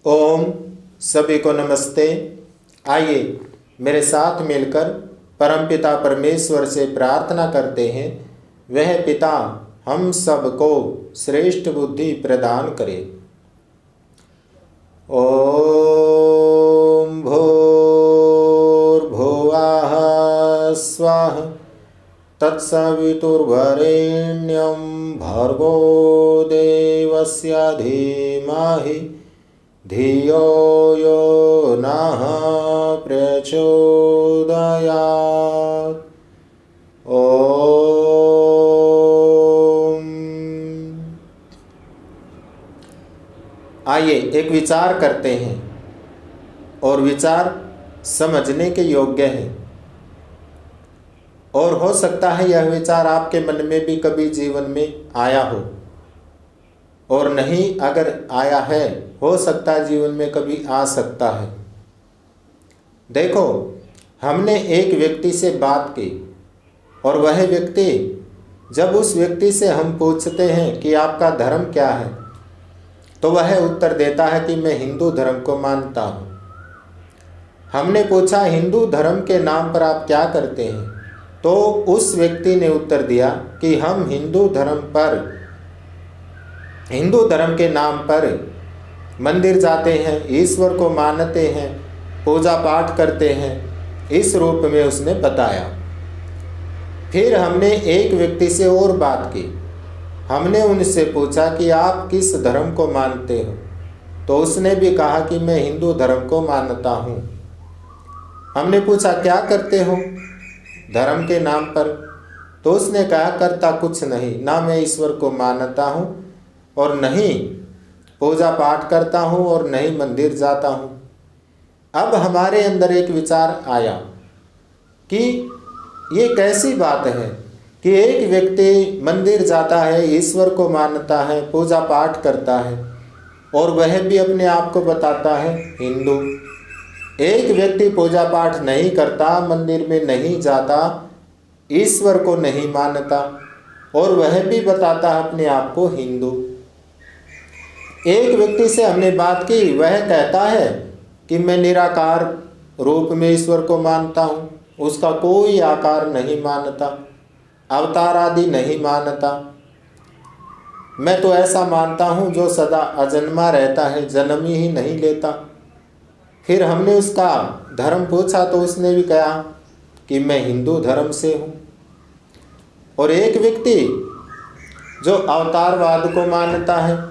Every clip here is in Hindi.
ओम सभी को नमस्ते। आइए मेरे साथ मिलकर परमपिता परमेश्वर से प्रार्थना करते हैं, वह पिता हम सबको श्रेष्ठ बुद्धि प्रदान करे। ओम भूर्भुवः स्वः तत्सवितुर्वरेण्यं भर्गो देवस्य धीमहि धियो यो नः प्रचोदयात्। ओम। आइए एक विचार करते हैं और विचार समझने के योग्य है, और हो सकता है यह विचार आपके मन में भी कभी जीवन में आया हो, और नहीं अगर आया है हो सकता है जीवन में कभी आ सकता है। देखो, हमने एक व्यक्ति से बात की और वह व्यक्ति, जब उस व्यक्ति से हम पूछते हैं कि आपका धर्म क्या है, तो वह उत्तर देता है कि मैं हिंदू धर्म को मानता हूँ। हमने पूछा हिंदू धर्म के नाम पर आप क्या करते हैं, तो उस व्यक्ति ने उत्तर दिया कि हम हिंदू धर्म के नाम पर मंदिर जाते हैं, ईश्वर को मानते हैं, पूजा पाठ करते हैं, इस रूप में उसने बताया। फिर हमने एक व्यक्ति से और बात की, हमने उनसे पूछा कि आप किस धर्म को मानते हो, तो उसने भी कहा कि मैं हिंदू धर्म को मानता हूँ। हमने पूछा क्या करते हो धर्म के नाम पर, तो उसने कहा करता कुछ नहीं, ना मैं ईश्वर को मानता हूँ और नहीं पूजा पाठ करता हूँ और नहीं मंदिर जाता हूँ। अब हमारे अंदर एक विचार आया कि ये कैसी बात है कि एक व्यक्ति मंदिर जाता है, ईश्वर को मानता है, पूजा पाठ करता है, और वह भी अपने आप को बताता है हिंदू। एक व्यक्ति पूजा पाठ नहीं करता, मंदिर में नहीं जाता, ईश्वर को नहीं मानता, और वह भी बताता है अपने आप को हिंदू। एक व्यक्ति से हमने बात की, वह कहता है कि मैं निराकार रूप में ईश्वर को मानता हूँ, उसका कोई आकार नहीं मानता, अवतार आदि नहीं मानता। मैं तो ऐसा मानता हूँ जो सदा अजन्मा रहता है, जन्म ही नहीं लेता। फिर हमने उसका धर्म पूछा तो उसने भी कहा कि मैं हिंदू धर्म से हूँ। और एक व्यक्ति जो अवतारवाद को मानता है,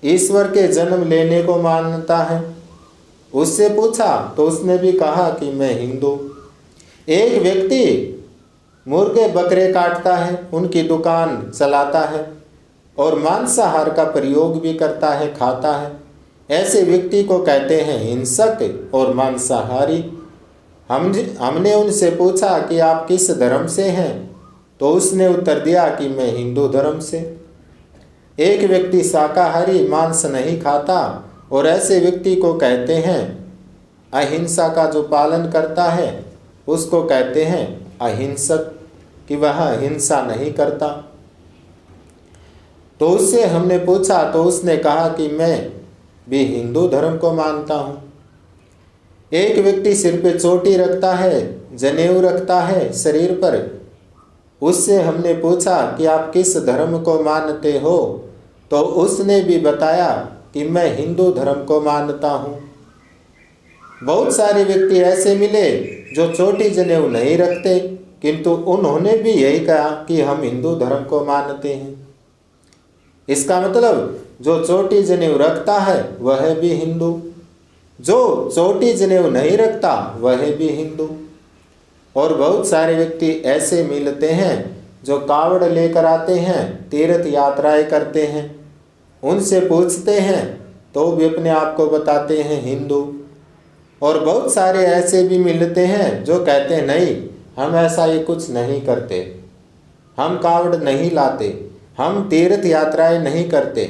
ईश्वर के जन्म लेने को मानता है, उससे पूछा तो उसने भी कहा कि मैं हिंदू। एक व्यक्ति मुर्गे बकरे काटता है, उनकी दुकान चलाता है और मांसाहार का प्रयोग भी करता है, खाता है, ऐसे व्यक्ति को कहते हैं हिंसक और मांसाहारी। हमने उनसे पूछा कि आप किस धर्म से हैं, तो उसने उत्तर दिया कि मैं हिंदू धर्म से। एक व्यक्ति शाकाहारी, मांस नहीं खाता, और ऐसे व्यक्ति को कहते हैं अहिंसा का जो पालन करता है उसको कहते हैं अहिंसक, कि वह हिंसा नहीं करता। तो उससे हमने पूछा तो उसने कहा कि मैं भी हिंदू धर्म को मानता हूँ। एक व्यक्ति सिर पे चोटी रखता है, जनेऊ रखता है शरीर पर, उससे हमने पूछा कि आप किस धर्म को मानते हो, तो उसने भी बताया कि मैं हिंदू धर्म को मानता हूँ। बहुत सारे व्यक्ति ऐसे मिले जो चोटी जनेऊ नहीं रखते, किंतु उन्होंने भी यही कहा कि हम हिंदू धर्म को मानते हैं। इसका मतलब जो चोटी जनेऊ रखता है वह भी हिंदू, जो चोटी जनेऊ नहीं रखता वह भी हिंदू। और बहुत सारे व्यक्ति ऐसे मिलते हैं जो कावड़ लेकर आते हैं, तीर्थ यात्राएं करते हैं, उनसे पूछते हैं तो भी अपने आप को बताते हैं हिंदू। और बहुत सारे ऐसे भी मिलते हैं जो कहते हैं नहीं, हम ऐसा ये कुछ नहीं करते, हम कावड़ नहीं लाते, हम तीर्थ यात्राएं नहीं करते,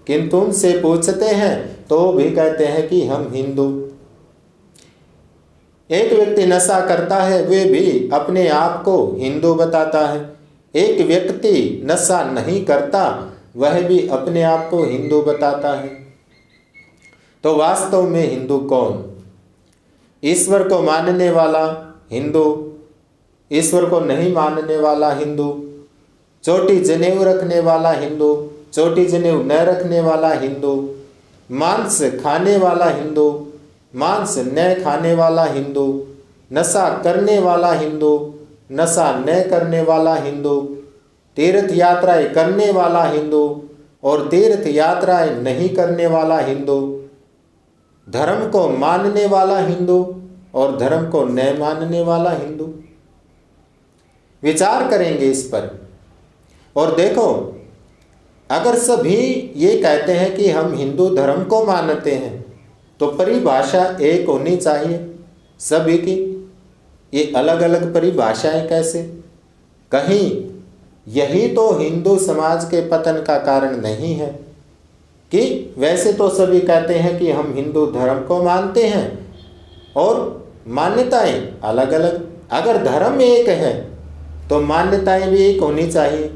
किंतु उनसे पूछते हैं तो भी कहते हैं कि हम हिंदू। एक व्यक्ति नशा करता है, वे भी अपने आप को हिंदू बताता है। एक व्यक्ति नशा नहीं करता, वह भी अपने आप को हिंदू बताता है। तो वास्तव में हिंदू कौन? ईश्वर को मानने वाला हिंदू, ईश्वर को नहीं मानने वाला हिंदू, चोटी जनेऊ रखने वाला हिंदू, चोटी जनेऊ न रखने वाला हिंदू, मांस खाने वाला हिंदू, मांस न खाने वाला हिंदू, नशा करने वाला हिंदू, नशा न करने वाला हिंदू, तीर्थ यात्राएं करने वाला हिंदू और तीर्थ यात्राएं नहीं करने वाला हिंदू, धर्म को मानने वाला हिंदू और धर्म को न मानने वाला हिंदू। विचार करेंगे इस पर और देखो, अगर सभी ये कहते हैं कि हम हिंदू धर्म को मानते हैं तो परिभाषा एक होनी चाहिए सभी की। ये अलग अलग परिभाषाएं कैसे? कहीं यही तो हिंदू समाज के पतन का कारण नहीं है कि वैसे तो सभी कहते हैं कि हम हिंदू धर्म को मानते हैं और मान्यताएं अलग अलग। अगर धर्म एक है तो मान्यताएं भी एक होनी चाहिए,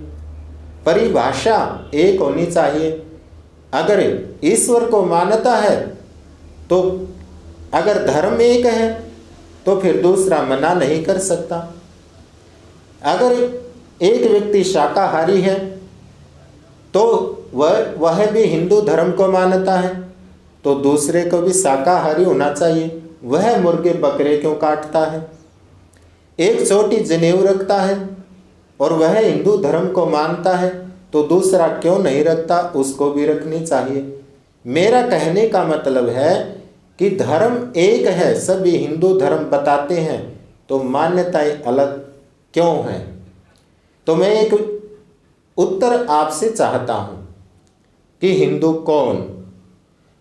परिभाषा एक होनी चाहिए। अगर ईश्वर को मानता है तो अगर धर्म एक है तो फिर दूसरा मना नहीं कर सकता। अगर एक व्यक्ति शाकाहारी है तो वह भी हिंदू धर्म को मानता है तो दूसरे को भी शाकाहारी होना चाहिए। वह मुर्गे बकरे क्यों काटता है? एक चोटी जनेऊ रखता है और वह हिंदू धर्म को मानता है तो दूसरा क्यों नहीं रखता? उसको भी रखनी चाहिए। मेरा कहने का मतलब है कि धर्म एक है, सभी हिंदू धर्म बताते हैं, तो मान्यताएं अलग क्यों हैं? तो मैं एक उत्तर आपसे चाहता हूं कि हिंदू कौन,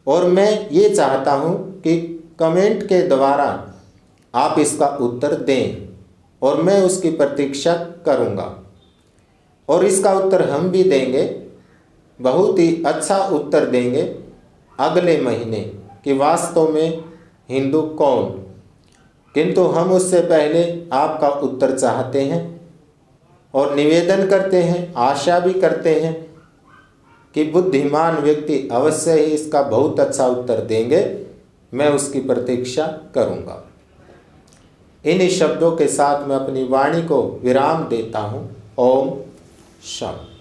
और मैं ये चाहता हूं कि कमेंट के द्वारा आप इसका उत्तर दें और मैं उसकी प्रतीक्षा करूंगा। और इसका उत्तर हम भी देंगे, बहुत ही अच्छा उत्तर देंगे अगले महीने कि वास्तव में हिंदू कौन। किंतु हम उससे पहले आपका उत्तर चाहते हैं और निवेदन करते हैं, आशा भी करते हैं कि बुद्धिमान व्यक्ति अवश्य ही इसका बहुत अच्छा उत्तर देंगे। मैं उसकी प्रतीक्षा करूंगा। इन्हीं शब्दों के साथ मैं अपनी वाणी को विराम देता हूँ। ओम शांति।